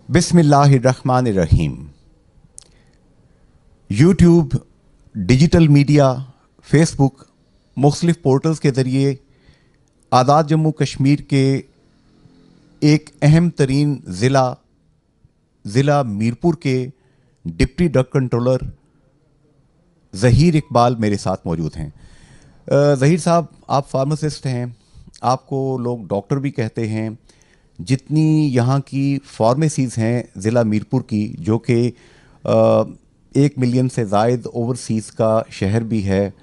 बिस्मिल्लाहिर्रहमानिर्रहीम। YouTube, digital media, Facebook, मुख्तलिफ portals के ज़रिए आज़ाद जम्मू कश्मीर के एक अहम तरीन ज़िला मीरपुर के deputy drug controller Zaheer Iqbal मेरे साथ मौजूद हैं। ज़हीर साहब, आप फार्मासिस्ट हैं, आपको लोग डॉक्टर भी कहते हैं। जितनी यहाँ की फार्मेसीज़ हैं ज़िला मीरपुर की, जो कि 1 मिलियन से ज़ायद ओवरसीज़ का शहर भी है,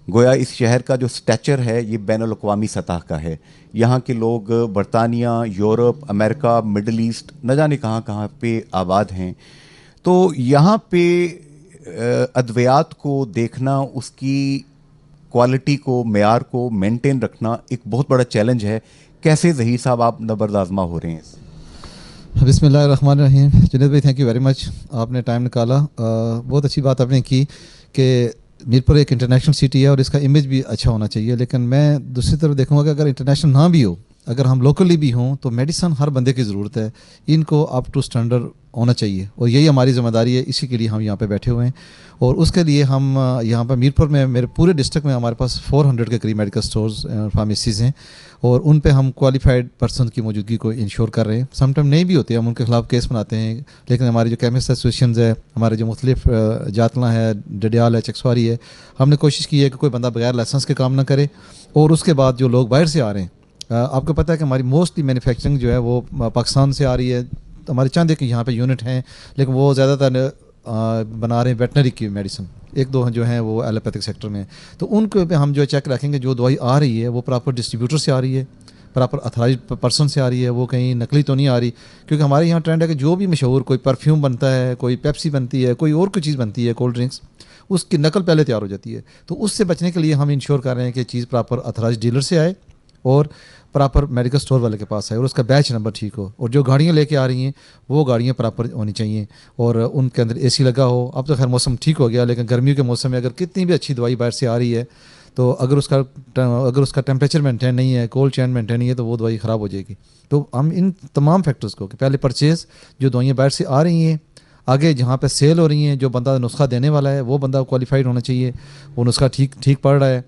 गोया इस शहर का जो स्टैचर है ये बैनुल-अक़वामी सतह का है। यहाँ के लोग बरतानिया, यूरोप, अमेरिका, मिडल ईस्ट, न जाने कहाँ कहाँ पे आबाद हैं। तो यहाँ पे अद्वियात को देखना, उसकी क्वालिटी को, मेयार को मेंटेन रखना एक बहुत बड़ा चैलेंज है। कैसे ज़हीर साहब आप नबर्द आज़मा हो रहे हैं? बिस्मिल्लाहिर्रहमानिर्रहीम। जुनैद भाई, थैंक यू वेरी मच, आपने टाइम निकाला। बहुत अच्छी बात आपने की कि मीरपुर एक इंटरनेशनल सिटी है और इसका इमेज भी अच्छा होना चाहिए। लेकिन मैं दूसरी तरफ देखूंगा कि अगर इंटरनेशनल ना भी हो, अगर हम लोकली भी हों, तो मेडिसन हर बंदे की ज़रूरत है। इनको अप टू स्टैंडर्ड होना चाहिए और यही हमारी ज़िम्मेदारी है। इसी के लिए हम यहाँ पे बैठे हुए हैं और उसके लिए हम यहाँ पर मीरपुर में, मेरे पूरे डिस्ट्रिक्ट में हमारे पास 400 के करीब मेडिकल स्टोर्स फार्मेसीज़ हैं और उन पे हम क्वालिफाइड पर्सन की मौजूदगी को इंश्योर कर रहे हैं। समटाइम नहीं भी होती, हम उनके खिलाफ केस बनाते हैं, लेकिन हमारे जो केमिस्ट एसोसिएशन है, हमारे जो मुख्तलिफ जातला है, डडियाल है, चकसवारी है, हमने कोशिश की है कि कोई बंदा बगैर लाइसेंस के काम ना करे। और उसके बाद जो लोग बाहर से आ रहे हैं, आपको पता है कि हमारी मोस्टली मैन्युफैक्चरिंग जो है वो पाकिस्तान से आ रही है। तो हमारे चंद एक यहाँ पे यूनिट हैं, लेकिन वो ज़्यादातर बना रहे हैं वेटनरी की मेडिसिन, एक दो जो हैं वो एलोपैथिक सेक्टर में। तो उनको पे हम जो चेक रखेंगे, जो दवाई आ रही है वो प्रॉपर डिस्ट्रीब्यूटर से आ रही है, प्रॉपर अथराइज पर्सन से आ रही है, वो कहीं नकली तो नहीं आ रही। क्योंकि हमारे यहाँ ट्रेंड है कि जो भी मशहूर कोई परफ्यूम बनता है, कोई पेप्सी बनती है, कोई और कोई चीज़ बनती है, कोल्ड ड्रिंक्स, उसकी नकल पहले तैयार हो जाती है। तो उससे बचने के लिए हम इंश्योर कर रहे हैं कि चीज़ प्रॉपर अथराइज डीलर से आए और प्रॉपर मेडिकल स्टोर वाले के पास है और उसका बैच नंबर ठीक हो। और जो गाड़ियाँ लेके आ रही हैं वो गाड़ियाँ प्रॉपर होनी चाहिए और उनके अंदर एसी लगा हो। अब तो खैर मौसम ठीक हो गया, लेकिन गर्मियों के मौसम में अगर कितनी भी अच्छी दवाई बाहर से आ रही है, तो अगर उसका टेम्परेचर मेंटेन नहीं है, कोल्ड चैन मेंटेन नहीं है, तो वो दवाई ख़राब हो जाएगी। तो हम इन तमाम फैक्टर्स को, कि पहले परचेज़, जो दवाइयाँ बाहर से आ रही हैं, आगे जहाँ पे सेल हो रही हैं, जो बंदा नुस्खा देने वाला है वो बंदा क्वालिफाइड होना चाहिए, वो नुस्खा ठीक पड़ रहा है।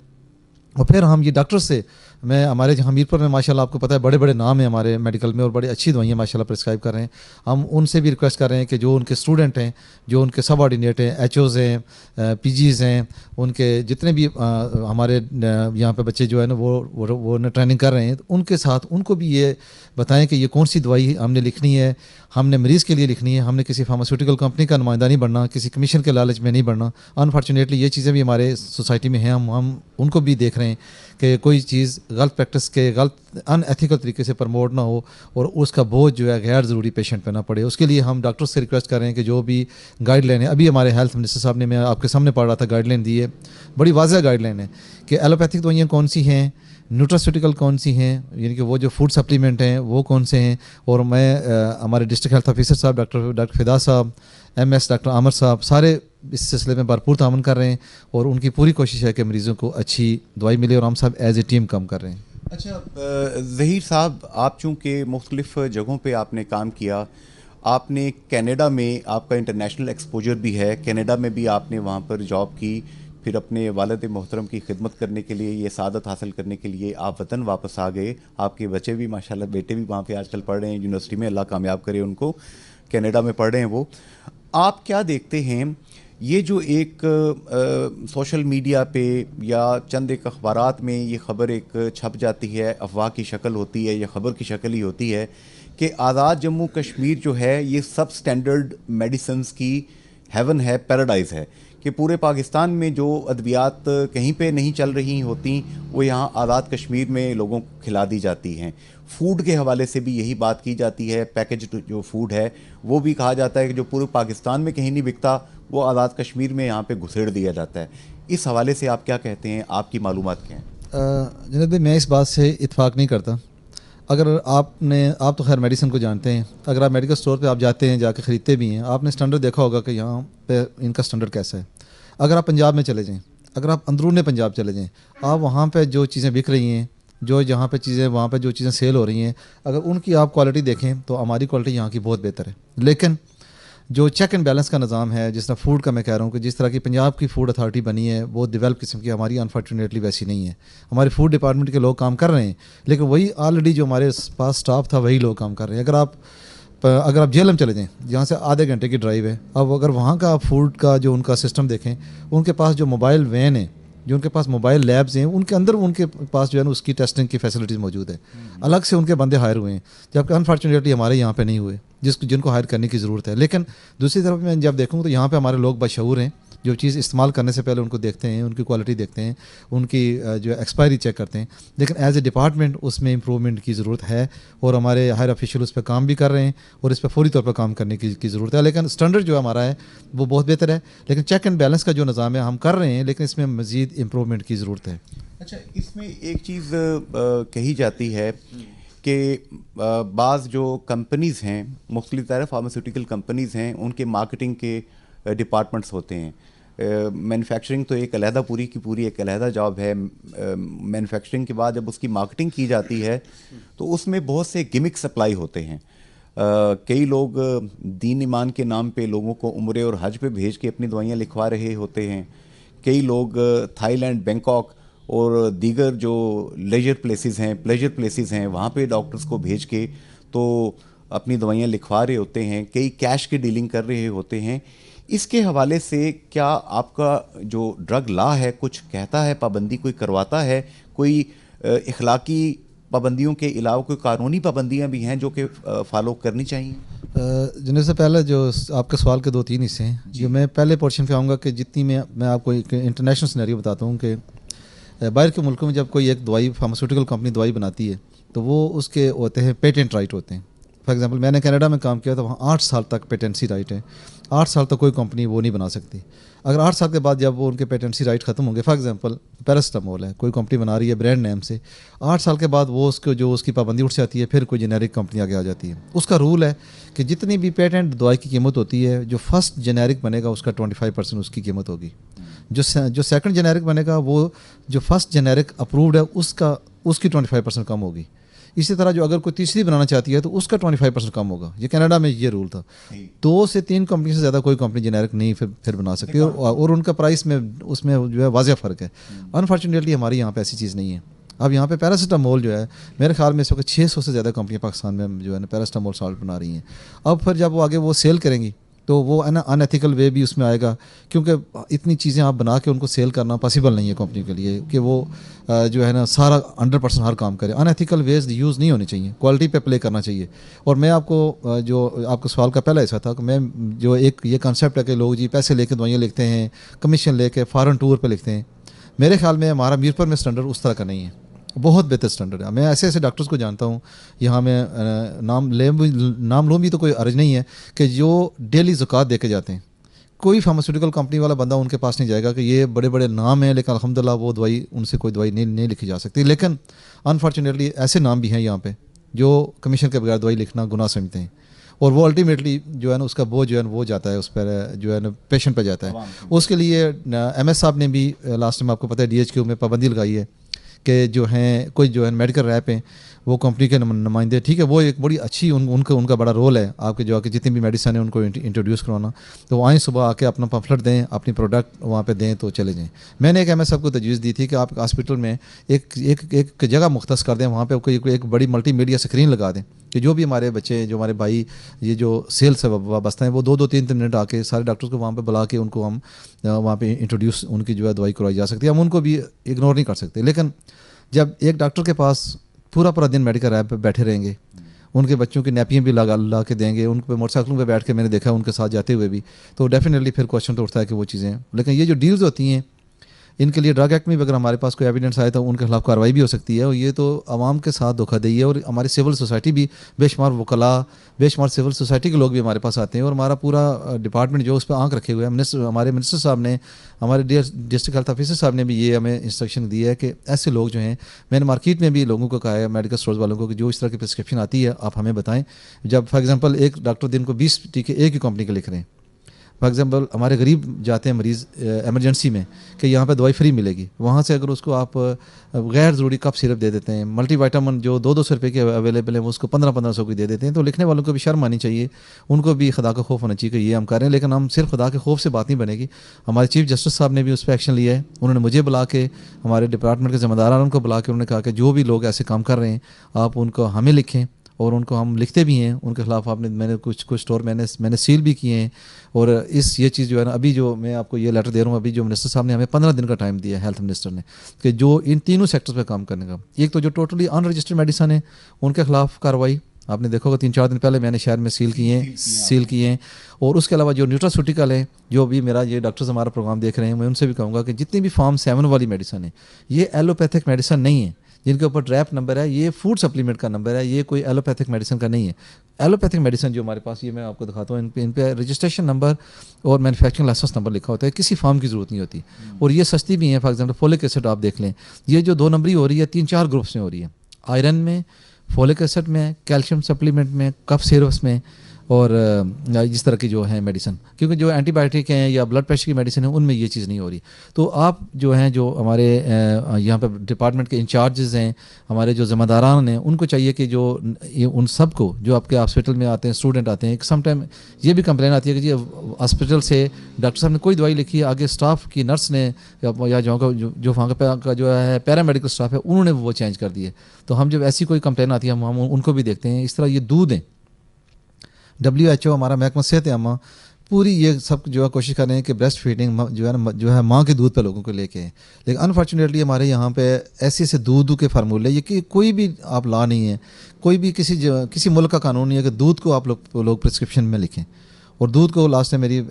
और फिर हम ये डॉक्टर से, मैं हमारे जहाँ मीरपुर में माशाल्लाह आपको पता है बड़े बड़े नाम हैं हमारे मेडिकल में और बड़ी अच्छी दवाइयाँ माशाल्लाह प्रिस्क्राइब कर रहे हैं। हम उनसे भी रिक्वेस्ट कर रहे हैं कि जो उनके स्टूडेंट हैं, जो उनके सब ऑर्डिनेट हैं, एचओज़ हैं, पीजीज़ हैं, उनके जितने भी हमारे यहाँ पे बच्चे जो है ना वो ट्रेनिंग कर रहे हैं, तो उनके साथ उनको भी ये बताएं कि ये कौन सी दवाई हमने लिखनी है, हमने मरीज़ के लिए लिखनी है, हमने किसी फार्मास्यूटिकल कंपनी का नुमाइंदा नहीं बनना, किसी कमीशन के लालच में नहीं बढ़ना। अनफॉर्चुनेटली ये चीज़ें भी हमारे सोसाइटी में हैं। हम उनको भी देख रहे हैं कि कोई चीज़ गलत प्रैक्टिस के, गलत अनएथिकल तरीके से प्रमोट ना हो और उसका बोझ जो है गैर ज़रूरी पेशेंट पे ना पड़े। उसके लिए हम डॉक्टर से रिक्वेस्ट कर रहे हैं कि जो भी गाइडलाइन है, अभी हमारे हेल्थ मिनिस्टर साहब ने, मैं आपके सामने पढ़ रहा था, गाइडलाइन दी है, बड़ी वाज़ह गाइडलाइन है कि एलोपैथिक दवाइयाँ कौन सी हैं, न्यूट्रास्यूटिकल कौन सी हैं, यानी कि वो जो फूड सप्लीमेंट हैं वो कौन से हैं। और मैं हमारे डिस्ट्रिक्ट हेल्थ ऑफिसर साहब डॉक्टर फिदा साहब, एमएस डॉक्टर आमर साहब, सारे इस सिलसिले में भरपूर तामन कर रहे हैं और उनकी पूरी कोशिश है कि मरीज़ों को अच्छी दवाई मिले और हम सब एज ए टीम काम कर रहे हैं। अच्छा ज़हीर साहब, आप चूँकि मुख्तलिफ़ जगहों पे आपने काम किया, आपने कनाडा में आपका इंटरनेशनल एक्सपोजर भी है, कनाडा में भी आपने वहाँ पर जॉब की, फिर अपने वालिद मोहतरम की खिदमत करने के लिए, ये सादत हासिल करने के लिए आप वतन वापस आ गए। आपके बच्चे भी माशाल्लाह, बेटे भी वहाँ पे आजकल पढ़ रहे हैं यूनिवर्सिटी में, अल्लाह कामयाब करे उनको, कनाडा में पढ़ रहे हैं वो। आप क्या देखते हैं, ये जो एक सोशल मीडिया पे या चंद एक अखबारात में ये ख़बर एक छप जाती है, अफवाह की शक्ल होती है या ख़बर की शक्ल ही होती है कि आज़ाद जम्मू कश्मीर जो है ये सब स्टैंडर्ड मेडिसिन्स की हेवन है, पैराडाइज़ है, कि पूरे पाकिस्तान में जो अद्वियात कहीं पे नहीं चल रही होती वो यहाँ आज़ाद कश्मीर में लोगों को खिला दी जाती हैं। फूड के हवाले से भी यही बात की जाती है, पैकेज जो फूड है वो भी कहा जाता है कि जो पूरे पाकिस्तान में कहीं नहीं बिकता वो आज़ाद कश्मीर में यहाँ पे घुसेड़ दिया जाता है। इस हवाले से आप क्या कहते हैं, आपकी मालूमात क्या हैं? जुनैद भाई, मैं इस बात से इत्फाक नहीं करता। अगर आप तो खैर मेडिसिन को जानते हैं, अगर आप मेडिकल स्टोर पे आप जाते हैं, जाके ख़रीदते भी हैं, आपने स्टैंडर्ड देखा होगा कि यहाँ पे इनका स्टैंडर्ड कैसा है। अगर आप पंजाब में चले जाएँ, अगर आप अंदरूनी पंजाब चले जाएँ, आप वहाँ पे जो चीज़ें बिक रही हैं, जो जहाँ पे चीज़ें वहाँ पे जो चीज़ें सेल हो रही हैं, अगर उनकी आप क्वालिटी देखें तो हमारी क्वालिटी यहाँ की बहुत बेहतर है। लेकिन जो चेक एंड बैलेंस का निज़ाम है, जिस तरह फूड का मैं कह रहा हूँ कि जिस तरह की पंजाब की फूड अथॉरिटी बनी है वो डेवलप किस्म की, हमारी अनफॉर्चुनेटली वैसी नहीं है। हमारे फूड डिपार्टमेंट के लोग काम कर रहे हैं, लेकिन वही ऑलरेडी जो हमारे पास स्टाफ था वही लोग काम कर रहे हैं। अगर आप जेलम चले जाएं, जहाँ से आधे घंटे की ड्राइव है, अब अगर वहाँ का फूड का जो उनका सिस्टम देखें, उनके पास जो मोबाइल वैन है, जो उनके पास मोबाइल लैब्स हैं, उनके अंदर उनके पास जो है ना उसकी टेस्टिंग की फैसिलिटीज़ मौजूद है। अलग से उनके बंदे हायर हुए हैं, जबकि अनफॉर्चुनेटली हमारे यहाँ पे नहीं हुए, जिनको हायर करने की ज़रूरत है। लेकिन दूसरी तरफ मैं जब देखूँ तो यहाँ पे हमारे लोग बशऊर हैं, जो चीज़ इस्तेमाल करने से पहले उनको देखते हैं, उनकी क्वालिटी देखते हैं, उनकी जो एक्सपायरी चेक करते हैं। लेकिन एज ए डिपार्टमेंट उसमें इम्प्रूवमेंट की ज़रूरत है, और हमारे हायर ऑफिशियल उस पर काम भी कर रहे हैं, और इस पर फौरी तौर पर काम करने की ज़रूरत है। लेकिन स्टैंडर्ड जो हमारा है वो बहुत बेहतर है, लेकिन चेक एंड बैलेंस का जो निज़ाम है हम कर रहे हैं, लेकिन इसमें मज़ीद इम्प्रूवमेंट की ज़रूरत है। अच्छा, इसमें एक चीज़ कही जाती है कि बाज़ जो कंपनीज़ हैं, मुख्तलिफ तरह फार्मास्यूटिकल कंपनीज़ हैं, उनके मार्केटिंग के डिपार्टमेंट्स होते हैं। मैन्युफैक्चरिंग तो एक अलहदा पूरी की पूरी एक अलहदा जॉब है। मैन्युफैक्चरिंग के बाद जब उसकी मार्केटिंग की जाती है तो उसमें बहुत से गिमिक सप्लाई होते हैं। कई लोग दीन ईमान के नाम पे लोगों को उम्रे और हज पे भेज के अपनी दवाइयाँ लिखवा रहे होते हैं। कई लोग थाईलैंड, बैंकॉक और दीगर जो लेजर प्लेसेस हैं, प्लेजर प्लेसेस हैं, वहाँ पे डॉक्टर्स को भेज के तो अपनी दवाइयाँ लिखवा रहे होते हैं। कई कैश की डीलिंग कर रहे होते हैं। इसके हवाले से क्या आपका जो ड्रग लॉ है कुछ कहता है, पाबंदी कोई करवाता है? कोई इखलाकी पाबंदियों के अलावा कोई कानूनी पाबंदियाँ भी हैं जो कि फॉलो करनी चाहिए? जनाब से पहले जो आपके सवाल के 2-3 हिस्से हैं, जो मैं पहले पोर्शन पे आऊँगा कि जितनी मैं आपको एक इंटरनेशनल सिनेरियो बताता हूँ कि बाहर के मुल्कों में जब कोई एक दवाई फार्मास्यूटिकल कंपनी दवाई बनाती है तो वो उसके होते हैं पेटेंट राइट होते हैं। फॉर एग्जांपल मैंने कनाडा में काम किया था, वहाँ 8 साल तक पेटेंसी राइट है। 8 साल तक कोई कंपनी वो नहीं बना सकती। अगर 8 साल के बाद जब वो उनके पेटेंसी राइट ख़त्म होंगे, फॉर एग्जांपल पैरासिटामोल है, कोई कंपनी बना रही है ब्रांड नेम से, 8 साल के बाद वो उसकी पाबंदी उठ जाती है, फिर कोई जेनेरिक कंपनी आगे आ जाती है। उसका रूल है कि जितनी भी पेटेंट दवाई की कीमत होती है, जो फर्स्ट जेनेरिक बनेगा उसका 25% उसकी कीमत होगी। जो सेकंड जेनेरिक बनेगा वो जो फर्स्ट जेनेरिक अप्रूव्ड है उसकी 25% कम होगी। इसी तरह जो अगर कोई तीसरी बनाना चाहती है तो उसका 25% कम होगा। ये कनाडा में ये रूल था। 2 से 3 कंपनी से ज़्यादा कोई कंपनी जेनेरिक नहीं फिर बना सकती, और उनका प्राइस में उसमें जो है वाज़ह फ़र्क है। अनफॉर्चुनेटली हमारे यहाँ पे ऐसी चीज़ नहीं है। अब यहाँ पे पैरासिटामोल जो है, मेरे ख्याल में इस वक्त 600 से ज़्यादा कंपनियाँ पाकिस्तान में जो है ना पैरासिटामोल साल्ट बना रही हैं। अब फिर जब वो आगे वो सेल करेंगी तो वो है ना अनएथिकल वे भी उसमें आएगा, क्योंकि इतनी चीज़ें आप बना के उनको सेल करना पॉसिबल नहीं है कंपनी के लिए कि वो जो है ना सारा 100% हर काम करे। अनएथिकल वेज यूज़ नहीं होने चाहिए, क्वालिटी पे प्ले करना चाहिए। और मैं आपको जो आपके सवाल का पहला हिस्सा था कि मैं जो एक ये कॉन्सेप्ट है कि लोग जी पैसे लेके दवाइयाँ लिखते हैं, कमीशन लेके फ़ॉरेन टूर पर लिखते हैं, मेरे ख्याल में हमारा मीरपुर में स्टैंडर्ड उस तरह का नहीं है। बहुत बेहतर स्टैंडर्ड है। मैं ऐसे ऐसे डॉक्टर्स को जानता हूँ, यहाँ मैं नाम लूँ भी तो कोई अर्ज नहीं है, कि जो डेली ज़कात दे के जाते हैं। कोई फार्मास्यूटिकल कंपनी वाला बंदा उनके पास नहीं जाएगा कि ये बड़े बड़े नाम हैं, लेकिन अल्हम्दुलिल्लाह वो दवाई उनसे कोई दवाई नहीं लिखी जा सकती। लेकिन अनफॉर्चुनेटली ऐसे नाम भी हैं यहाँ पे जो कमीशन के बगैर दवाई लिखना गुनाह समझते हैं, और वो अल्टीमेटली जो है ना उसका बोझ जो है वो जाता है उस पर, जो है ना पेशेंट पर जाता है। उसके लिए MS साहब ने भी लास्ट टाइम आपको पता है DHQ में पाबंदी लगाई है कि जो हैं कोई जो है मेडिकल रैप हैं वो कंपनी के नुमाइंदे, ठीक है, वो एक बड़ी अच्छी उनका बड़ा रोल है आपके जो आके जितनी भी मेडिसिन है उनको इंट्रोड्यूस करवाना। तो वो आएँ सुबह आके अपना पम्फलेट दें, अपनी प्रोडक्ट वहाँ पे दें तो चले जाएँ। मैंने एक MS साहब को तजवीज़ दी थी कि आप हॉस्पिटल में एक जगह मुख्तस कर दें, वहाँ पे कोई एक बड़ी मल्टीमीडिया स्क्रीन लगा दें कि जो भी हमारे बच्चे, जो हमारे भाई ये जो सेल से वाबस्ता हैं, वो 2-2 3-3 मिनट आके सारे डॉक्टर्स को वहाँ पे बुला के उनको हम वहाँ पे इंट्रोड्यूस उनकी जो है दवाई करवाई जा सकती है। हम उनको भी इग्नोर नहीं कर सकते। लेकिन जब एक डॉक्टर के पास पूरा दिन मेडिकल रैप पे बैठे रहेंगे, उनके बच्चों की नैपियाँ भी ला के देंगे, उन पर मोटरसाइकिलों पे बैठ के मैंने देखा उनके साथ जाते हुए भी, तो डेफिनेटली फिर क्वेश्चन तो उठता है कि वो चीज़ें। लेकिन ये जो डील्स होती हैं इनके लिए ड्रग एक्ट में भी अगर हमारे पास कोई एविडेंस आए तो उनके खिलाफ कार्रवाई भी हो सकती है, और ये तो आवाम के साथ धोखाधड़ी है। और हमारी सिविल सोसाइटी भी बेशुमार वकला, बेशुमार सिविल सोसाइटी के लोग भी हमारे पास आते हैं, और हमारा पूरा डिपार्टमेंट जो उस पर आंख रखे हुए हैं। हमारे मिनिस्टर साहब ने, हमारे डिस्ट्रिक्ट हेल्थ ऑफिसर साहब ने भी ये हमें इंस्ट्रक्शन दी है कि ऐसे लोग जो हैं, मैंने मार्केट में भी लोगों को कहा है, मेडिकल स्टोर्स वालों को, कि जो इस तरह की प्रिस्क्रिप्शन आती है आप हमें बताएं। जब फॉर एग्जांपल एक डॉक्टर दिन को 20 टीके एक ही कंपनी के लिख रहे हैं, फॉर एग्जांपल हमारे गरीब जाते हैं मरीज़ एमरजेंसी में कि यहाँ पे दवाई फ्री मिलेगी, वहाँ से अगर उसको आप गैर ज़रूरी कफ सिरप दे देते हैं, मल्टीविटामिन जो 200 रुपये के अवेलेबल है वो उसको 1500 की दे देते हैं, तो लिखने वालों को भी शर्म आनी चाहिए, उनको भी खुदा का खौफ होना चाहिए कि ये हम कर रहे हैं। लेकिन हम सिर्फ खुदा के खौफ से बात नहीं बनेगी। हमारे चीफ जस्टिस साहब ने भी उस पर एक्शन लिया है। उन्होंने मुझे बुला के, हमारे डिपार्टमेंट के ज़िम्मेदार उनको बुला के उन्होंने कहा कि जो भी लोग ऐसे काम कर रहे हैं आप उनको हमें लिखें, और उनको हम लिखते भी हैं, उनके खिलाफ मैंने कुछ स्टोर मैंने सील भी किए हैं। और ये चीज़ जो है ना, अभी जो मैं आपको ये लेटर दे रहा हूँ, अभी जो मिनिस्टर साहब ने हमें 15 दिन का टाइम दिया है, हेल्थ मिनिस्टर ने, कि जो इन तीनों सेक्टर्स पे काम करने का। एक तो जो टोटली अनरजिस्टर्ड मेडिसन है उनके खिलाफ कार्रवाई, आपने देखा होगा 3-4 दिन पहले मैंने शहर में सील किए हैं। और उसके अलावा जो न्यूट्रास्यूटिकल है, जो भी मेरा ये डॉक्टर्स हमारा प्रोग्राम देख रहे हैं, मैं उनसे भी कहूँगा कि जितनी भी फॉर्म 7 वाली मेडिसन है, ये एलोपैथिक मेडिसन नहीं है जिनके ऊपर ट्रैप नंबर है, ये फूड सप्लीमेंट का नंबर है, ये कोई एलोपैथिक मेडिसिन का नहीं है। एलोपैथिक मेडिसिन जो हमारे पास, ये मैं आपको दिखाता हूँ, इन पे रजिस्ट्रेशन नंबर और मैन्युफैक्चरिंग लाइसेंस नंबर लिखा होता है, किसी फॉर्म की ज़रूरत नहीं होती, और ये सस्ती भी है। फॉर एग्जांपल फोलिक एसिड आप देख लें, ये जो 2 नंबरी हो रही है 3-4 ग्रुप्स में हो रही है, आयरन में, फोलिक एसिड में, कैल्शियम सप्लीमेंट में, कफ सिरप्स में, और इस तरह की जो है मेडिसिन, क्योंकि जो एंटीबायोटिक हैं या ब्लड प्रेशर की मेडिसिन है उनमें ये चीज़ नहीं हो रही। तो आप जो हैं, जो हमारे यहाँ पे डिपार्टमेंट के इंचार्जेस हैं, हमारे जो ज़िम्मेदारान हैं, उनको चाहिए कि जो उन सब को जो आपके हॉस्पिटल में आते हैं, स्टूडेंट आते हैं, समटाइम ये भी कंप्लेन आती है कि जी हॉस्पिटल से डॉक्टर साहब ने कोई दवाई लिखी है, आगे स्टाफ की नर्स ने या जो वहाँ का जो है पैरामेडिकल स्टाफ है उन्होंने वो चेंज कर दिए। तो हम जब ऐसी कोई कंप्लेन आती है हम उनको भी देखते हैं। इस तरह ये दूध हैं, WHO हमारा महकमा सेहत आमा पूरी ये सब जो है कोशिश कर रहे हैं कि ब्रेस्ट फीडिंग जो है ना, जो है माँ के दूध पे लोगों को लेके हैं। लेकिन अनफॉर्चुनेटली हमारे यहाँ पे ऐसे दूध के फार्मूले, ये कि कोई भी आप ला नहीं है, कोई भी किसी मुल्क का कानून नहीं है कि दूध को आप लोग प्रिस्क्रिप्शन में लिखें। और दूध को लास्ट में मेरी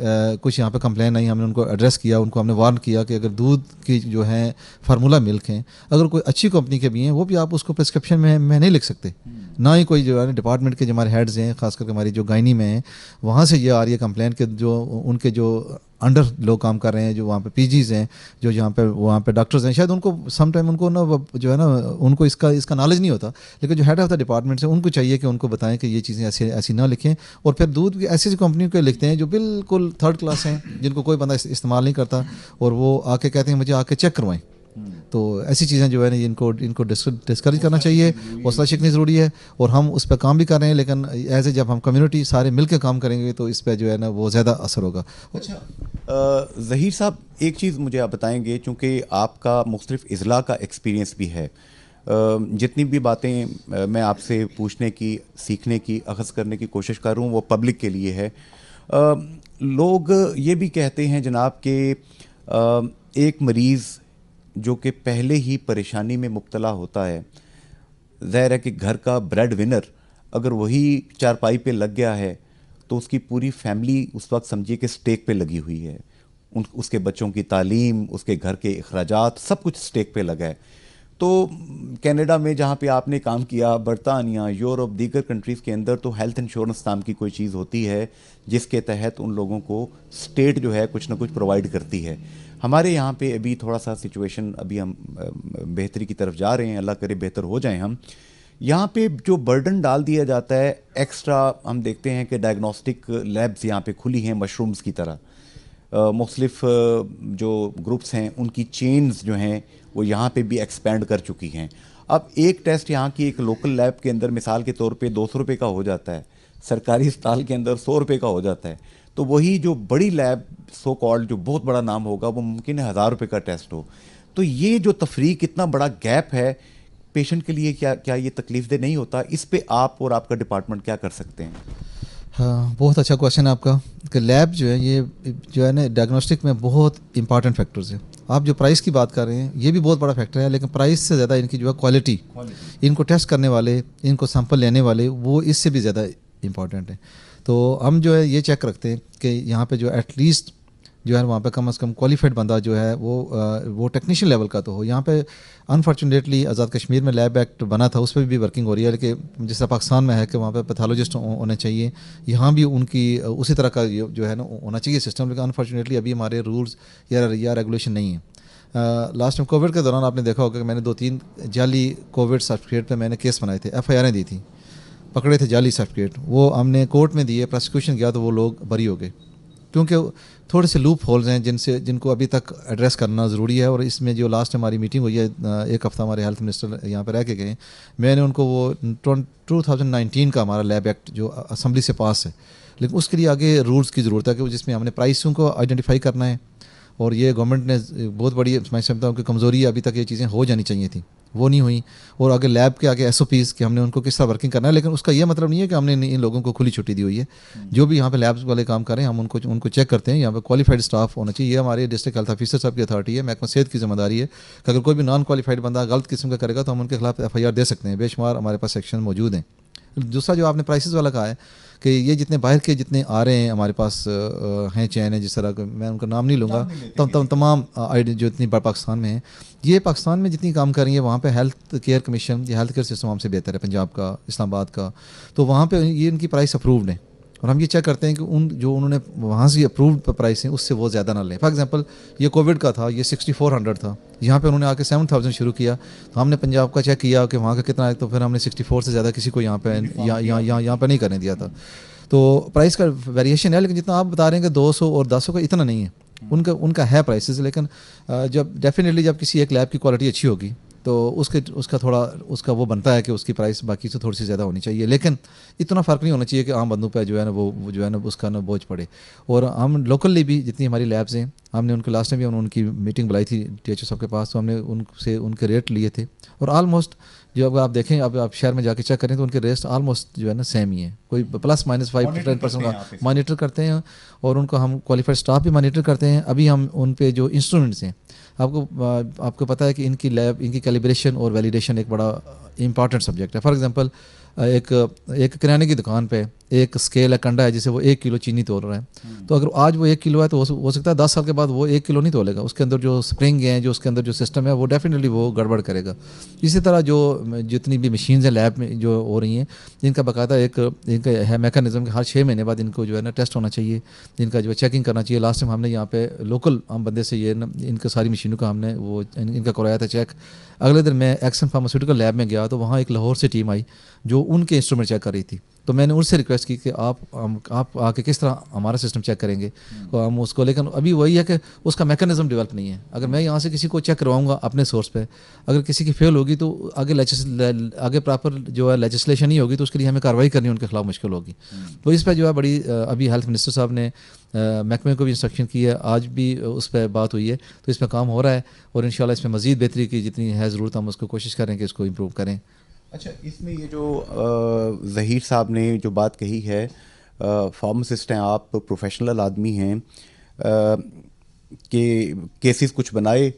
कुछ यहाँ पे कंप्लेन आई, हमने उनको एड्रेस किया, उनको हमने वार्न किया कि अगर दूध की जो है फार्मूला मिल्क हैं, अगर कोई अच्छी कंपनी के भी हैं, वो भी आप उसको प्रिस्क्रिप्शन में नहीं लिख सकते। ना ही कोई जो है डिपार्टमेंट के जो हमारे हेड्स हैं, खास करके हमारी जो गायनी में हैं, वहाँ से ये आ रही है कंप्लेन कि जो उनके जो अंडर लोग काम कर रहे हैं, जो वहाँ पे पीजीज़ हैं, जो वहाँ पे डॉक्टर्स हैं, शायद उनको समटाइम उनको ना जो है ना उनको इसका नॉलेज नहीं होता। लेकिन जो हेड ऑफ द डिपार्टमेंट है उनको चाहिए कि उनको बताएं कि ये चीज़ें ऐसी ना लिखें। और फिर दूध ऐसी कंपनियों के लिखते हैं जो बिल्कुल थर्ड क्लास हैं, जिनको कोई बंदा इस्तेमाल नहीं करता, और वो आके कहते हैं मुझे आके चेक करवाएं। तो ऐसी चीज़ें जो है ना इनको डिस्करेज करना चाहिए, हौसला सीखनी ज़रूरी है, और हम उस पर काम भी कर रहे हैं। लेकिन ऐसे जब हम कम्युनिटी सारे मिल के काम करेंगे तो इस पर जो है ना वो ज़्यादा असर होगा। अच्छा ज़हीर साहब, एक चीज़ मुझे आप बताएंगे, चूँकि आपका मुख्तलिफ अज़ला का एक्सपीरियंस भी है, जितनी भी बातें मैं आपसे पूछने की, सीखने की, अख़ज़ करने की कोशिश कर रहा हूँ वो पब्लिक के लिए है। लोग ये भी कहते हैं जनाब कि एक मरीज़ जो कि पहले ही परेशानी में मुब्तला होता है, ज़ाहिर है कि घर का ब्रेड विनर अगर वही चारपाई पे लग गया है तो उसकी पूरी फैमिली उस वक्त समझिए कि स्टेक पे लगी हुई है। उसके बच्चों की तालीम, उसके घर के अखराजात, सब कुछ स्टेक पे लगा है। तो कनाडा में जहाँ पे आपने काम किया, बरतानिया, यूरोप, दीगर कंट्रीज़ के अंदर तो हेल्थ इंश्योरेंस नाम की कोई चीज़ होती है जिसके तहत उन लोगों को स्टेट जो है कुछ ना कुछ प्रोवाइड करती है। हमारे यहाँ पे अभी थोड़ा सा सिचुएशन, अभी हम बेहतरी की तरफ जा रहे हैं, अल्लाह करे बेहतर हो जाएं हम। यहाँ पे जो बर्डन डाल दिया जाता है एक्स्ट्रा, हम देखते हैं कि डायग्नोस्टिक लैब्स यहाँ पे खुली हैं मशरूम्स की तरह, मुख्तलिफ जो ग्रुप्स हैं उनकी चेन्स जो हैं वो यहाँ पे भी एक्सपेंड कर चुकी हैं। अब एक टेस्ट यहाँ की एक लोकल लैब के अंदर मिसाल के तौर पे 200 रुपये का हो जाता है, सरकारी अस्पताल के अंदर 100 रुपये का हो जाता है। तो वही जो बड़ी लैब सो कॉल्ड जो बहुत बड़ा नाम होगा वो मुमकिन है 1000 रुपये का टेस्ट हो। तो ये जो तफरीक, इतना बड़ा गैप है पेशेंट के लिए, क्या ये तकलीफ दह नहीं होता? इस पे आप और आपका डिपार्टमेंट क्या कर सकते हैं? हाँ, बहुत अच्छा क्वेश्चन है आपका कि लैब जो है ये जो है ना डायग्नोस्टिक में बहुत इंपॉर्टेंट फैक्टर्स है। आप जो प्राइस की बात कर रहे हैं ये भी बहुत बड़ा फैक्टर है, लेकिन प्राइस से ज़्यादा इनकी जो है क्वालिटी, इनको टेस्ट करने वाले, इनको सैंपल लेने वाले, वो इससे भी ज़्यादा इंपॉर्टेंट है। तो हम जो है ये चेक रखते हैं कि यहाँ पे जो एटलीस्ट जो है वहाँ पे कम से कम क्वालिफाइड बंदा जो है वो टेक्नीशियन लेवल का तो हो। यहाँ पे अनफॉर्चुनेटली आज़ाद कश्मीर में लैब एक्ट बना था, उस पर भी वर्किंग हो रही है, लेकिन जैसा पाकिस्तान में है कि वहाँ पे पैथोलॉजिस्ट होने चाहिए, यहाँ भी उनकी उसी तरह का जो है ना होना चाहिए सिस्टम, लेकिन अनफॉर्चुनेटली अभी हमारे रूल्स या रेगुलेशन नहीं है। लास्ट टाइम कोविड के दौरान आपने देखा होगा कि मैंने 2-3 जाली कोविड सर्टिफिकेट पर मैंने केस बनाए थे, FIR दी थी, पकड़े थे जाली सर्टिफिकेट, वो हमने कोर्ट में दिए, प्रोसिक्यूशन किया तो वो लोग बरी हो गए। क्योंकि थोड़े से लूप होल्स हैं जिनको अभी तक एड्रेस करना ज़रूरी है। और इसमें जो लास्ट हमारी मीटिंग हुई है, एक हफ़्ता हमारे हेल्थ मिनिस्टर यहाँ पर रह के गए, मैंने उनको वो 2019 का हमारा लैब एक्ट जो असम्बली से पास है, लेकिन उसके लिए आगे रूल्स की ज़रूरत है कि जिसमें हमने प्राइसों को आइडेंटिफाई करना है। और ये गवर्नमेंट ने बहुत बड़ी, मैं समझता हूँ कि कमज़ोरी है, अभी तक ये चीज़ें हो जानी चाहिए थी, वो नहीं हुई। और आगे लैब के आगे SOPs कि हमने उनको किस तरह वर्किंग करना है, लेकिन उसका ये मतलब नहीं है कि हमने इन लोगों को खुली छुट्टी दी हुई है। जो भी यहाँ पे लैब्स वाले काम कर रहे हैं हम उनको चेक करते हैं। यहाँ पे क्वालिफाइड स्टाफ होना चाहिए, ये हमारे डिस्ट्रिक्ट हेल्थ ऑफिसर साहब की अथॉरिटी है, महकमा सेहत की जिम्मेदारी है कि अगर कोई भी नॉन क्वालिफाइड बंदा गलत किस्म का करेगा तो हम उनके खिलाफ FIR दे सकते हैं। बेशुमार हमारे पास सेक्शन मौजूद हैं। दूसरा जो आपने प्राइसेस वाला कहा है कि ये जितने बाहर के जितने आ रहे हैं हमारे पास हैं चैन है, जिस तरह का मैं उनका नाम नहीं लूँगा, तमाम आईडी जो इतनी पाकिस्तान में है, ये पाकिस्तान में जितनी काम कर रही है वहाँ पे हेल्थ केयर कमीशन, ये हेल्थ केयर सिस्टम हमसे बेहतर है, पंजाब का, इस्लामाबाद का, तो वहाँ पे ये इनकी प्राइस अप्रूव्ड है। और हम ये चेक करते हैं कि उन्होंने वहाँ से अप्रूव्ड प्राइस हैं उससे वो ज़्यादा ना लें। फॉर एग्जांपल ये कोविड का था, ये 6400 था, यहाँ पे उन्होंने आके 7000 शुरू किया, तो हमने पंजाब का चेक किया कि वहाँ का कितना है, तो फिर हमने 64 से ज़्यादा किसी को यहाँ पे नहीं करने दिया था। तो प्राइस का वेरिएशन है, लेकिन जितना आप बता रहे हैं कि 200 और 10 का इतना नहीं है। उनका है प्राइसेस, लेकिन जब डेफिनेटली जब किसी एक लैब की क्वालिटी अच्छी होगी तो उसका वो बनता है कि उसकी प्राइस बाकी से थोड़ी सी ज़्यादा होनी चाहिए, लेकिन इतना फ़र्क नहीं होना चाहिए कि आम बंदों पे जो है ना वो जो है ना उसका ना बोझ पड़े। और हम लोकली भी जितनी हमारी लैब्स हैं, हमने उनके लास्ट में भी हमने उनकी मीटिंग बुलाई थी THO साहब के पास, तो हमने उनसे उनके रेट लिए थे। और आलमोस्ट जो अगर आप देखें, अब आप शहर में जाके चेक करें तो उनके रेट आलमोस्ट जो है ना सेम ही है, कोई +- 5 to 10% का मॉनिटर करते हैं। और उनको हम क्वालिफाइड स्टाफ भी मॉनिटर करते हैं। अभी हम उन पे जो इंस्ट्रूमेंट्स हैं, आपको पता है कि इनकी लैब, इनकी कैलिब्रेशन और वैलिडेशन एक बड़ा इंपॉर्टेंट सब्जेक्ट है। फॉर एग्जांपल एक किराने की दुकान पे एक स्केल है, कंडा है, जिसे वो 1 किलो चीनी तोल रहा है, तो अगर आज वो 1 किलो है तो हो सकता है 10 साल के बाद वो 1 किलो नहीं तोलेगा। उसके अंदर जो स्प्रिंग है, जो उसके अंदर जो सिस्टम है, वो डेफिनेटली वो गड़बड़ करेगा। इसी तरह जो जितनी भी मशीन्स हैं लैब में जो हो रही हैं, इनका बाकायदा इनका है मैकेनिज्म कि हर 6 महीने बाद इनको जो है ना टेस्ट होना चाहिए, इनका जो है चेकिंग करना चाहिए। लास्ट टाइम हमने यहाँ पे लोकल हम बंदे से ये ना इनका सारी मशीनों का हमने वो इनका करवाया था चेक। अगले दिन मैं एक्सन फार्मास्यूटिकल लैब में गया तो वहाँ एक लाहौर से टीम आई जो उनके इंस्ट्रूमेंट चेक कर रही थी, तो मैंने उनसे रिक्वेस्ट की कि आप आके किस तरह हमारा सिस्टम चेक करेंगे, तो हम उसको, लेकिन अभी वही है कि उसका मैकेनिज्म डेवलप नहीं है। अगर मैं यहाँ से किसी को चेक करवाऊंगा अपने सोर्स पे, अगर किसी की फेल होगी तो आगे प्रॉपर जो है लेजिस्लेशन नहीं होगी, तो उसके लिए हमें कार्रवाई करनी उनके खिलाफ मुश्किल होगी। तो इस पर जो है बड़ी अभी हेल्थ मिनिस्टर साहब ने महकमे को भी इंस्ट्रक्शन की है, आज भी उस पर बात हुई है, तो इस पर काम हो रहा है। और इंशाल्लाह इसमें मज़ीद बेहतरी की जितनी है ज़रूरत, हम उसको कोशिश करें कि इसको इम्प्रूव करें। अच्छा, इसमें ये जो ज़हीर साहब ने जो बात कही है, फार्मासिस्ट हैं आप, प्रोफेशनल आदमी हैं, कि केसेस कुछ बनाए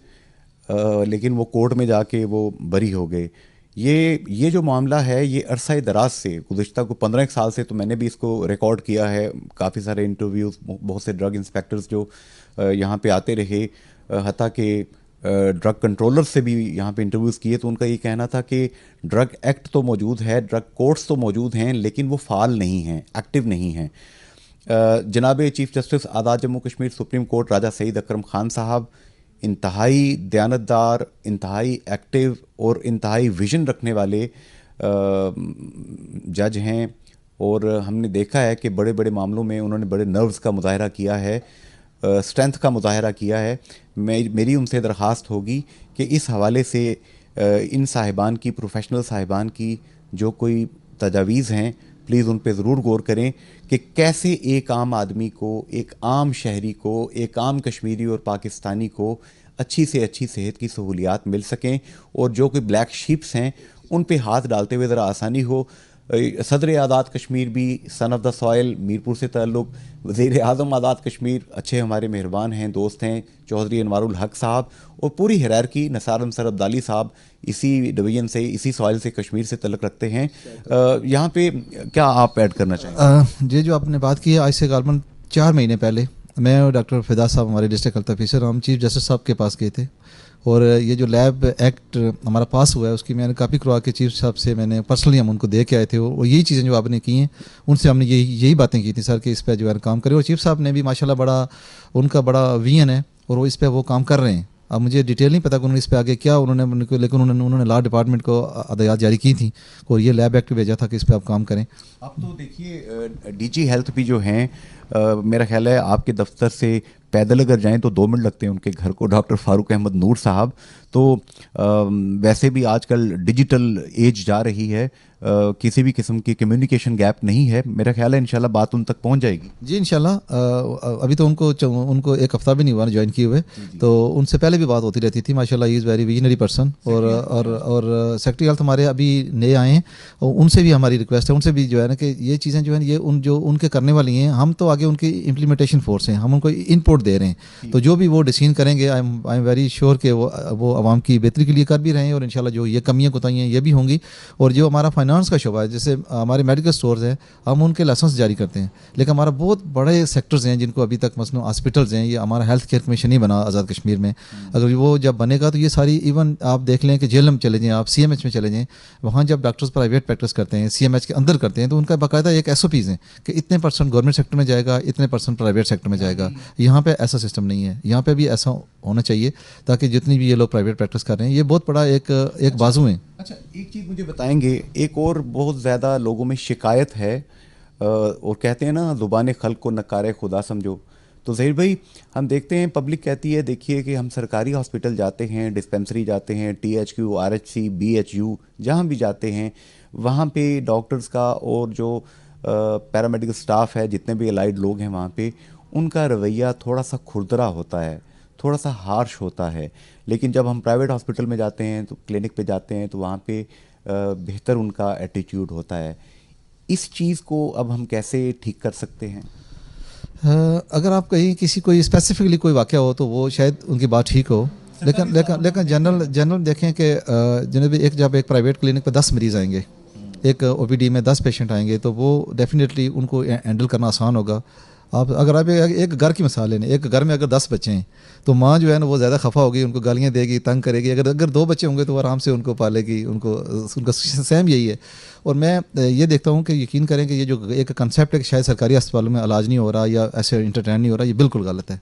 लेकिन वो कोर्ट में जाके वो बरी हो गए। ये जो मामला है, ये अरसा दराज से, गुज़िश्ता को 15 साल से, तो मैंने भी इसको रिकॉर्ड किया है, काफ़ी सारे इंटरव्यूज़, बहुत से ड्रग इंस्पेक्टर्स जो यहाँ पे आते रहे, हत्ता कि ड्रग कंट्रोलर से भी यहाँ पे इंटरव्यूज़ किए, तो उनका ये कहना था कि ड्रग एक्ट तो मौजूद है, ड्रग कोर्ट्स तो मौजूद हैं, लेकिन वो फ़ाल नहीं हैं, एक्टिव नहीं हैं। जनाब चीफ जस्टिस आज़ाद जम्मू कश्मीर सुप्रीम कोर्ट राजा सईद अकरम खान साहब इंतहाई दयानतदार, इंतहाई एक्टिव और इंतहाई विजन रखने वाले जज हैं, और हमने देखा है कि बड़े बड़े मामलों में उन्होंने बड़े नर्व्स का मुजाहरा किया है, स्ट्रेंथ का मुजाहरा किया है। मेरी उनसे दरख्वास्त होगी कि इस हवाले से इन साहिबान की, प्रोफेशनल साहिबान की जो कोई तजावीज़ हैं, प्लीज़ उन पे ज़रूर गौर करें कि कैसे एक आम आदमी को, एक आम शहरी को, एक आम कश्मीरी और पाकिस्तानी को अच्छी से अच्छी सेहत की सहूलियात मिल सकें, और जो कोई ब्लैक शीप्स हैं उन पे हाथ डालते हुए ज़रा आसानी हो। सदर आज़ाद कश्मीर भी son of the soil, Mirpur से ताल्लुक़, वज़ीर आज़म आज़ाद कश्मीर अच्छे हमारे मेहरबान हैं, दोस्त हैं, चौधरी अनवारुल हक साहब, और पूरी हिरारकी, नसार अंसर अब्दाली साहब इसी डिवीज़न से, इसी सॉइल से, कश्मीर से तल्लुक़ रखते हैं। यहाँ पे क्या आप ऐड करना चाहेंगे? ये जो आपने बात की है, आज से गालबन 4 महीने पहले मैं और डॉक्टर फिदा साहब, हमारे डिस्ट्रिक्ट हेल्थ ऑफिसर, हम चीफ जस्टिस साहब के पास गए थे, और ये जो लैब एक्ट हमारा पास हुआ है उसकी मैंने कापी करवा के चीफ साहब से मैंने पर्सनली हम उनको दे के आए थे, और यही चीज़ें जो आपने की हैं उनसे हमने यही बातें की थी सर कि इस पर जो है काम करें। और चीफ साहब ने भी माशाल्लाह उनका बड़ा विजन है और वो इस पर वो काम कर रहे हैं। अब मुझे डिटेल नहीं पता कि उन्होंने इस पर आगे क्या उन्होंने, लेकिन उन्होंने लॉ डिपार्टमेंट को हदायत जारी की थी और ये लैब एक्ट भेजा था कि इस पर आप काम करें। अब तो देखिए DG हेल्थ भी जो हैं मेरा ख्याल है आपके दफ्तर से पैदल अगर जाएं तो 2 मिनट लगते हैं उनके घर को, डॉक्टर फारूक अहमद नूर साहब। तो वैसे भी आजकल डिजिटल एज जा रही है, किसी भी किस्म की कम्युनिकेशन गैप नहीं है। मेरा ख्याल है इंशाल्लाह बात उन तक पहुंच जाएगी। जी इंशाल्लाह। अभी तो उनको एक हफ़्ता भी नहीं हुआ ज्वाइन किए हुए, तो उनसे पहले भी बात होती रहती थी। माशाल्लाह he is very visionary person. और सेक्रेटरी हेल्थ हमारे अभी नए आए हैं, और उनसे भी हमारी रिक्वेस्ट है, उनसे भी जो है ना कि ये चीज़ें जो है ये जो उनके करने वाली हैं, हम तो आगे उनकी इम्प्लीमेंटेशन फोर्स हैं, हम उनको इनपुट दे रहे हैं। तो जो भी वो डिसीजन करेंगे आई एम वेरी श्योर कि वो आवाम की बेहतरी के लिए कर भी रहे हैं, और इंशाल्लाह जो ये कमियाँ कोताहियाँ ये भी होंगी। और जो हमारा फाइनेंस का शोबा है, जैसे हमारे मेडिकल स्टोर्स हैं, हम उनके लाइसेंस जारी करते हैं, लेकिन हमारा बहुत बड़े सेक्टर्स हैं जिनको अभी तक मसलन हॉस्पिटल्स हैं, ये हमारा हेल्थ केयर कमीशन नहीं बना आज़ाद कश्मीर में। अगर वो जब बनेगा तो ये सारी, इवन आप देख लें कि जेएलएम चले जाएँ, आप सीएमएच में चले जाएँ, वहाँ जब डॉक्टर्स प्राइवेट प्रैक्टिस करते हैं सीएमएच के अंदर करते हैं, तो उनका बाकायदा एक एसओपीज़ हैं कि इतने % गवर्नमेंट सेक्टर में जाएगा, इतने % प्राइवेट सेक्टर में जाएगा। यहाँ पे ऐसा सिस्टम नहीं है, यहाँ पे भी ऐसा होना चाहिए ताकि जितनी भी ये लोग प्राइवेट प्रैक्टिस कर रहे हैं, ये बहुत बड़ा एक बाजू है। अच्छा, एक चीज़ मुझे बताएंगे, एक और बहुत ज़्यादा लोगों में शिकायत है, और कहते हैं ना ज़ुबान खल्क को नकारे खुदा समझो। तो ज़हीर भाई, हम देखते हैं पब्लिक कहती है देखिए कि हम सरकारी हॉस्पिटल जाते हैं, डिस्पेंसरी जाते हैं, THQ, RHC, BHU, जहाँ भी जाते हैं वहाँ पे डॉक्टर्स का और जो पैरामेडिकल स्टाफ है, जितने भी अलाइड लोग हैं वहाँ पे, उनका रवैया थोड़ा सा खुरदरा होता है, थोड़ा सा हार्श होता है। लेकिन जब हम प्राइवेट हॉस्पिटल में जाते हैं, तो क्लिनिक पे जाते हैं, तो वहाँ पे बेहतर उनका एटीट्यूड होता है। इस चीज़ को अब हम कैसे ठीक कर सकते हैं? अगर आप कहीं किसी कोई स्पेसिफिकली कोई वाक़या हो तो वो शायद उनकी बात ठीक हो, लेकिन जनरल देखें कि जब एक प्राइवेट क्लिनिक पे 10 मरीज़ आएंगे, एक OPD में 10 पेशेंट आएंगे, तो वो डेफिनेटली उनको हैंडल करना आसान होगा। अगर आप एक घर की मिसाल लें, एक घर में अगर 10 बच्चे हैं, तो माँ जो है ना वो ज़्यादा खफा होगी, उनको गालियाँ देगी, तंग करेगी। अगर 2 बच्चे होंगे तो वो आराम से उनको पालेगी, उनका सेम यही है। और मैं ये देखता हूँ कि यकीन करें कि ये जो एक कंसेप्ट है कि शायद सरकारी अस्पतालों में इलाज नहीं हो रहा या ऐसे इंटरटेन नहीं हो रहा, ये बिल्कुल गलत है।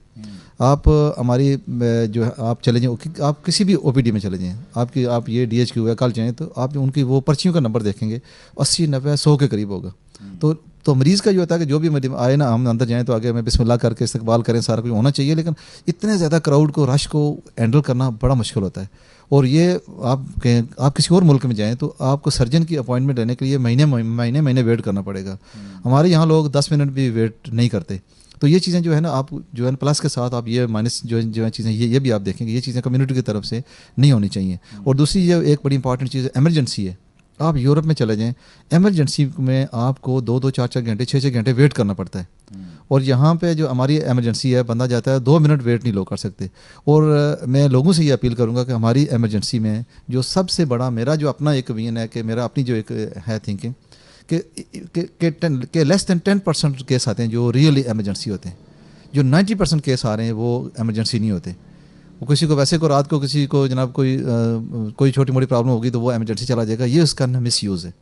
आप हमारी जो है आप चले जाएँ, आप किसी भी OPD में चले जाएँ, आप ये DHQ है, कल जाएँ तो आप उनकी वो पर्चियों का नंबर देखेंगे, 80, 90, 100 के करीब होगा। तो मरीज़ का जो होता है कि जो भी मरीज़ आए ना, हम अंदर जाएं तो आगे हमें बिस्मिल्लाह करके इस्तकबाल करें, सारा कुछ होना चाहिए। लेकिन इतने ज़्यादा क्राउड को, रश को हैंडल करना बड़ा मुश्किल होता है। और ये आप किसी और मुल्क में जाएं तो आपको सर्जन की अपॉइंटमेंट लेने के लिए महीने वेट करना पड़ेगा। हमारे यहाँ लोग 10 मिनट भी वेट नहीं करते। तो ये चीज़ें जो है ना, आप जो है प्लस के साथ आप ये माइनस जो है चीज़ें, ये भी आप देखेंगे, ये चीज़ें कम्युनिटी की तरफ से नहीं होनी चाहिए। और दूसरी ये एक बड़ी इंपॉर्टेंट चीज़ एमरजेंसी है। आप यूरोप में चले जाएं, एमरजेंसी में आपको 2-2, 4-4 घंटे, 6-6 घंटे वेट करना पड़ता है। और यहाँ पे जो हमारी एमरजेंसी है, बंदा जाता है 2 मिनट वेट नहीं लोग कर सकते। और मैं लोगों से ये अपील करूँगा कि हमारी एमरजेंसी में जो सबसे बड़ा, मेरा जो अपना एक विजन है कि मेरा अपनी जो एक है थिंकिंग कि लेस दैन 10% केस आते हैं जो रियली एमरजेंसी होते हैं। जो 90% केस आ रहे हैं वो एमरजेंसी नहीं होते। वो किसी को वैसे को रात को किसी को जनाब कोई छोटी मोटी प्रॉब्लम होगी तो वो एमरजेंसी चला जाएगा, ये उसका मिस यूज़ है।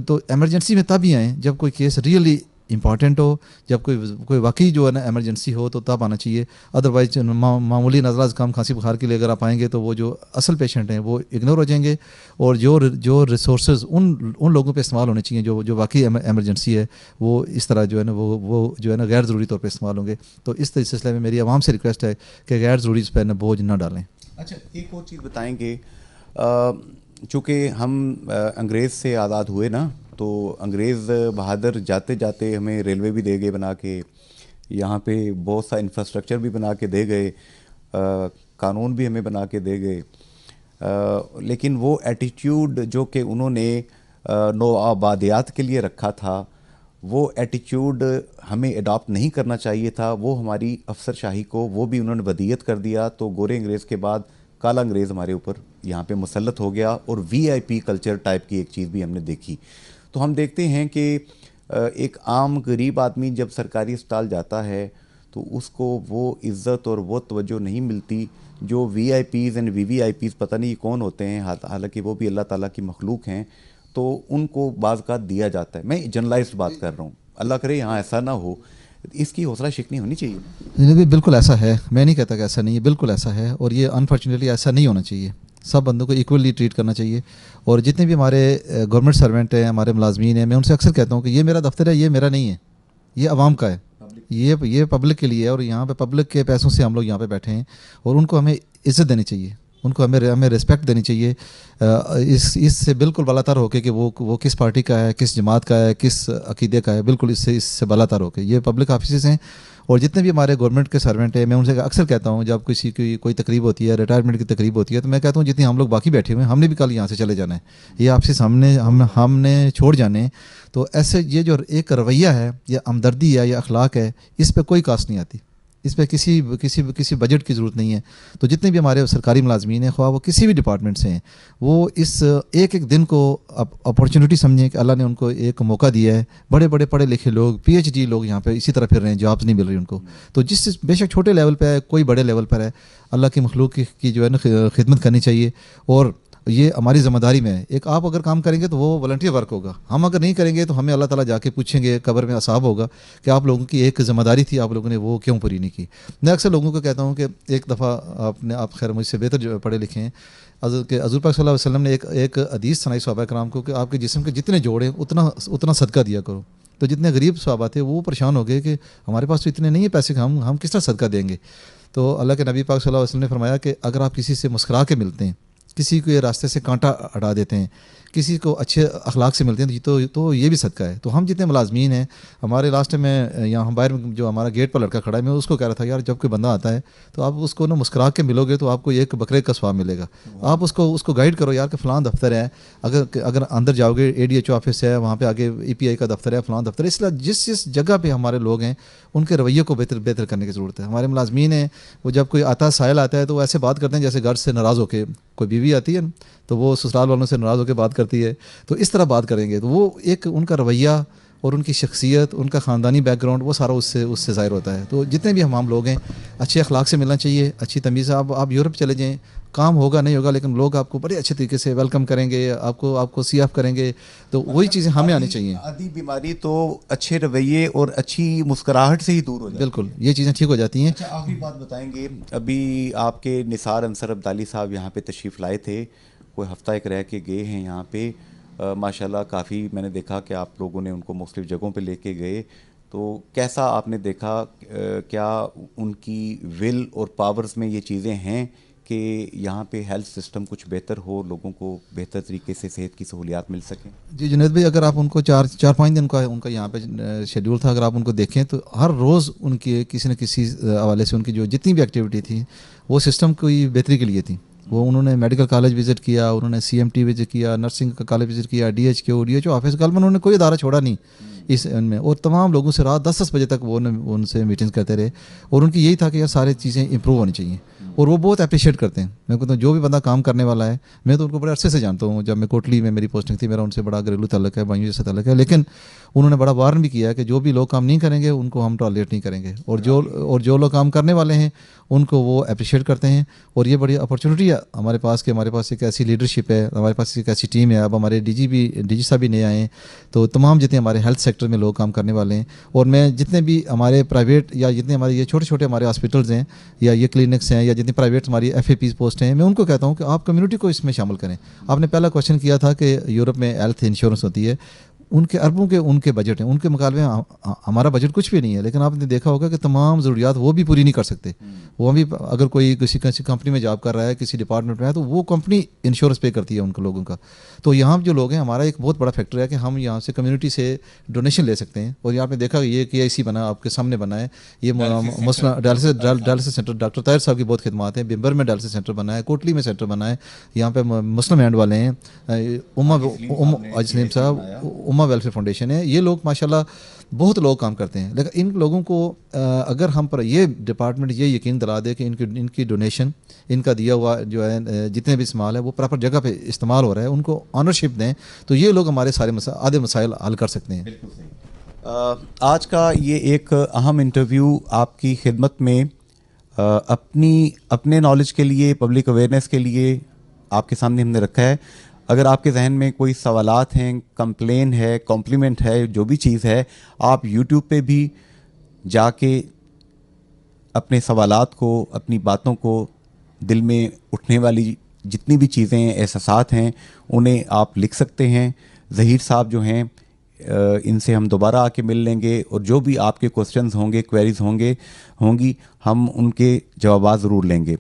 तो एमरजेंसी में तब ही आएँ जब कोई केस रियली इंपॉर्टेंट हो, जब कोई वाकई जो है ना एमरजेंसी हो, तो तब आना चाहिए। अदरवाइज मामूली नज़ला ज़ुकाम खांसी बुखार के लिए अगर आप आएंगे तो वो जो असल पेशेंट हैं वो इग्नोर हो जाएंगे। और जो रिसोर्सेज उन लोगों पे इस्तेमाल होने चाहिए जो वाकई एमरजेंसी है, वो इस तरह जो है ना वो जो है ना गैर ज़रूरी तौर पर इस्तेमाल होंगे। तो इस सिलसिले में मेरी आवाम से रिक्वेस्ट है कि गैर ज़रूरी इस पर न बोझ ना डालें। अच्छा, एक और चीज़ बताएंगे, चूँकि हम अंग्रेज़ से आज़ाद हुए ना, तो अंग्रेज़ बहादुर जाते जाते हमें रेलवे भी दे गए बना के, यहाँ पे बहुत सा इंफ्रास्ट्रक्चर भी बना के दे गए, कानून भी हमें बना के दे गए, लेकिन वो एटीट्यूड जो कि उन्होंने नौआबादियात के लिए रखा था, वो एटीट्यूड हमें अडॉप्ट नहीं करना चाहिए था। वो हमारी अफसरशाही को वो भी उन्होंने वदीयत कर दिया। तो गोरे अंग्रेज़ के बाद काला अंग्रेज़ हमारे ऊपर यहाँ पे मुसल्लत हो गया, और VIP कल्चर टाइप की एक चीज़ भी हमने देखी। तो हम देखते हैं कि एक आम गरीब आदमी जब सरकारी अस्पताल जाता है तो उसको वो इज़्ज़त और वो तवज्जो नहीं मिलती जो VIPs एंड VVIPs पता नहीं कौन होते हैं, हालांकि वो भी अल्लाह ताला की मखलूक हैं, तो उनको बाज़ का दिया जाता है। मैं जनरलाइज्ड बात कर रहा हूँ, अल्लाह करे यहाँ ऐसा ना हो। इसकी हौसला शिकनी होनी चाहिए। बिल्कुल ऐसा है, मैं नहीं कहता कि ऐसा नहीं है, बिल्कुल ऐसा है। और ये अनफॉर्चुनेटली ऐसा नहीं होना चाहिए। सब बंदों को इक्वली ट्रीट करना चाहिए। और जितने भी हमारे गवर्नमेंट सर्वेंट हैं, हमारे मुलाजमीन हैं, मैं उनसे अक्सर कहता हूँ कि ये मेरा दफ्तर है, ये मेरा नहीं है, ये आवाम का है। ये पब्लिक के लिए है, और यहाँ पे पब्लिक के पैसों से हम लोग यहाँ पे बैठे हैं, और उनको हमें इज़्ज़त देनी चाहिए, उनको हमें रिस्पेक्ट देनी चाहिए। इससे बिल्कुल बालातर होके कि वो किस पार्टी का है, किस जमात का है, किस अकीदे का है, बिल्कुल इससे बालातर होके। ये पब्लिक ऑफिस हैं, और जितने भी हमारे गवर्नमेंट के सर्वेंट हैं, मैं उनसे अक्सर कहता हूँ जब किसी की कोई तकरीब होती है, रिटायरमेंट की तकरीब होती है, तो मैं कहता हूँ जितने हम लोग बाकी बैठे हुए हैं, हमने भी कल यहाँ से चले जाना है, ये आपसे सामने हमने छोड़ जाने। तो ऐसे ये जो एक रवैया है, या हमदर्दी है, या अखलाक है, इस पर कोई कास्ट नहीं आती, इस पर किसी बजट की ज़रूरत नहीं है। तो जितने भी हमारे सरकारी मुलाजमीन हैं, ख्वाह वो किसी भी डिपार्टमेंट से हैं, वो इस एक एक दिन को अपॉर्चुनिटी समझें कि अल्लाह ने उनको एक मौका दिया है। बड़े बड़े पढ़े लिखे लोग, PhD लोग यहाँ पे इसी तरह फिर रहे हैं, जॉब्स नहीं मिल रही उनको। तो जिस बेशक छोटे लेवल पर है, कोई बड़े लेवल पर है, अल्लाह की मखलूक की जो है ना खिदमत करनी चाहिए, और ये हमारी ज़िम्मेदारी में है। एक आप अगर काम करेंगे तो वो वॉलंटियर वर्क होगा, हम अगर नहीं करेंगे तो हमें अल्लाह ताला जाके पूछेंगे, कब्र में असाब होगा कि आप लोगों की एक ज़िम्मेदारी थी, आप लोगों ने वो क्यों पूरी नहीं की। मैं अक्सर लोगों को कहता हूँ कि एक दफ़ा आप खैर मुझसे बेहतर जो पढ़े लिखे हैं, हज़रत पाक सल्लल्लाहु अलैहि वसल्लम ने एक हदीस सुनाई सहाबा कराम को कि आपके जिस्म के जितने जोड़े उतना सदका दिया करो। तो जितने गरीब सहाबा थे वो परेशान हो गए कि हमारे पास तो इतने नहीं है पैसे कि हम किस तरह सदका देंगे। तो अल्लाह के नबी पाक सल्लल्लाहु अलैहि वसल्लम ने फरमाया कि अगर आप किसी से मुस्कुरा के मिलते हैं, किसी को ये रास्ते से कांटा हटा देते हैं, किसी को अच्छे अखलाक से मिलते हैं, तो ये भी सदका है। तो हम जितने मुलाजमीन हैं, हमारे लास्ट में यहाँ हम बाहर जो हमारा गेट पर लड़का खड़ा है, मैं उसको कह रहा था यार जब कोई बंदा आता है तो आप उसको ना मुस्कुरा के मिलोगे तो आपको एक बकरे का स्वाब मिलेगा। आप उसको गाइड करो यार कि फ़लाँ दफ्तर है, अगर अंदर जाओगे ADHO ऑफिस है, वहाँ पर आगे EPI का दफ्तर है, फ़लाँ दफ्तर है। इसलिए जिस जगह पर हमारे लोग हैं उनके रवैये को बेहतर करने की ज़रूरत है। हमारे मुलाजमीन हैं, वो जब कोई आता साइल आता है तो वो ऐसे बात करते हैं जैसे घर से नाराज़ होकर, कोई बीवी आती है तो वो ससुराल वालों से नाराज़ होकर बात करती है, तो इस तरह बात करेंगे तो वो एक उनका रवैया और उनकी शख्सियत, उनका ख़ानदानी बैकग्राउंड, वो सारा उससे ज़ाहिर होता है। तो जितने भी हम लोग हैं, अच्छे अखलाक से मिलना चाहिए, अच्छी तमीज़ से। आप यूरोप चले जाएँ, काम होगा नहीं होगा, लेकिन लोग आपको बड़े अच्छे तरीके से वेलकम करेंगे, आपको सी ऑफ करेंगे। तो वही चीज़ें हमें आनी चाहिए। आधी बीमारी तो अच्छे रवैये और अच्छी मुस्कुराहट से ही दूर हो जाती है। बिल्कुल, ये चीज़ें ठीक हो जाती हैं। अच्छा, आखिरी बात बताएंगे, अभी आपके निसार अंसर अब्दाली साहब यहाँ पे तशरीफ़ लाए थे, कोई हफ्ता एक रह के गए हैं यहाँ पे। माशाल्लाह काफ़ी मैंने देखा कि आप लोगों ने उनको मुख्तलिफ़ जगहों पे लेके गए, तो कैसा आपने देखा, क्या उनकी विल और पावर्स में ये चीज़ें हैं कि यहाँ पे हेल्थ सिस्टम कुछ बेहतर हो, लोगों को बेहतर तरीके से सेहत की सहूलियात मिल सकें? जी जुनैद भाई, अगर आप उनको 4-5 दिन का उनका यहाँ पे शेड्यूल था, अगर आप उनको देखें तो हर रोज़ उनकी किसी न किसी हवाले से उनकी जो जितनी भी एक्टिविटी थी वो सिस्टम की बेहतरी के लिए थी। वो उन्होंने मेडिकल कॉलेज विज़िट किया, उन्होंने CMT विज़िट किया, नर्सिंग का कॉलेज विज़िट किया, DHO ऑफिस कल में उन्होंने कोई इदारा छोड़ा नहीं इस इनमें, और तमाम लोगों से रात 10-10 बजे तक वो उनसे मीटिंग्स करते रहे, और उनकी यही था कि यार सारी चीज़ें इंप्रूव होनी चाहिए, और वो बहुत अप्रिशिएट करते हैं। मैं कहता हूँ जो भी बंदा काम करने वाला है, मैं तो उनको बड़े अरसे से जानता हूँ, जब मैं कोटली में मेरी पोस्टिंग थी, मेरा उनसे बड़ा घरेलू तल्लक है, भाइयों जैसा तल्लक है, लेकिन उन्होंने बड़ा वार्न भी किया कि जो भी लोग काम नहीं करेंगे उनको हम टॉलरेट नहीं करेंगे, और जो लोग काम करने वाले हैं उनको वो अप्रिशिएट करते हैं। और ये बड़ी अपॉर्चुनिटी है हमारे पास कि हमारे पास एक ऐसी लीडरशिप है, हमारे पास एक ऐसी टीम है। अब हमारे DG साहब भी नए आए हैं, तो तमाम जितने हमारे हेल्थ सेक्टर में लोग काम करने वाले हैं, और मैं जितने भी हमारे प्राइवेट या जितने हमारे ये छोटे छोटे हमारे हॉस्पिटल्स हैं या ये क्लिनिक्स हैं या जितनी प्राइवेट हमारी FAPs पोस्ट हैं, मैं उनको कहता हूँ कि आप कम्युनिटी को इसमें शामिल करें। आपने पहला क्वेश्चन किया था कि यूरोप में हेल्थ इंश्योरेंस होती है, उनके अरबों के उनके बजट हैं, उनके मुकाबले हमारा बजट कुछ भी नहीं है, लेकिन आपने देखा होगा कि तमाम ज़रूरियात वो भी पूरी नहीं कर सकते। वो भी अगर कोई किसी कंपनी में जॉब कर रहा है, किसी डिपार्टमेंट में है, तो वो कंपनी इंश्योरेंस पे करती है उन लोगों का। तो यहाँ जो लोग हैं, हमारा एक बहुत बड़ा फैक्टर है कि हम यहाँ से कम्युनिटी से डोनेशन ले सकते हैं। और यहाँ पे देखा ये KIC बना, आपके सामने बना है, ये मसला डायलिसिस सेंटर, डॉक्टर ताहिर साहब की बहुत खिदमत है। बिम्बर में डायलिसिस सेंटर बना है, कोटली में सेंटर बना है, यहाँ पे मुस्लिम हैंड वाले हैं, अजलीम साहब, उम्मा वेलफेयर फाउंडेशन है। ये लोग माशाल्लाह बहुत लोग काम करते हैं, लेकिन इन लोगों को अगर हम पर ये डिपार्टमेंट ये यकीन दिला दे कि इनकी डोनेशन, इनका दिया हुआ जो है जितने भी इस्तेमाल है वो प्रॉपर जगह पे इस्तेमाल हो रहा है, उनको ऑनरशिप दें, तो ये लोग हमारे सारे आधे मसाइल हल कर सकते हैं। बिल्कुल सही। आज का ये एक अहम इंटरव्यू आपकी खिदमत में अपने नॉलेज के लिए, पब्लिक अवेयरनेस के लिए आपके सामने हमने रखा है। अगर आपके जहन में कोई सवालात हैं, कंप्लेन है, कॉम्प्लीमेंट है, जो भी चीज़ है, आप YouTube पे भी जाके अपने सवालात को, अपनी बातों को, दिल में उठने वाली जितनी भी चीज़ें, एहसासात हैं, उन्हें आप लिख सकते हैं। ज़हीर साहब जो हैं इनसे हम दोबारा आके मिल लेंगे और जो भी आपके क्वेश्चंस होंगे, क्वेरीज होंगी, हम उनके जवाब ज़रूर लेंगे।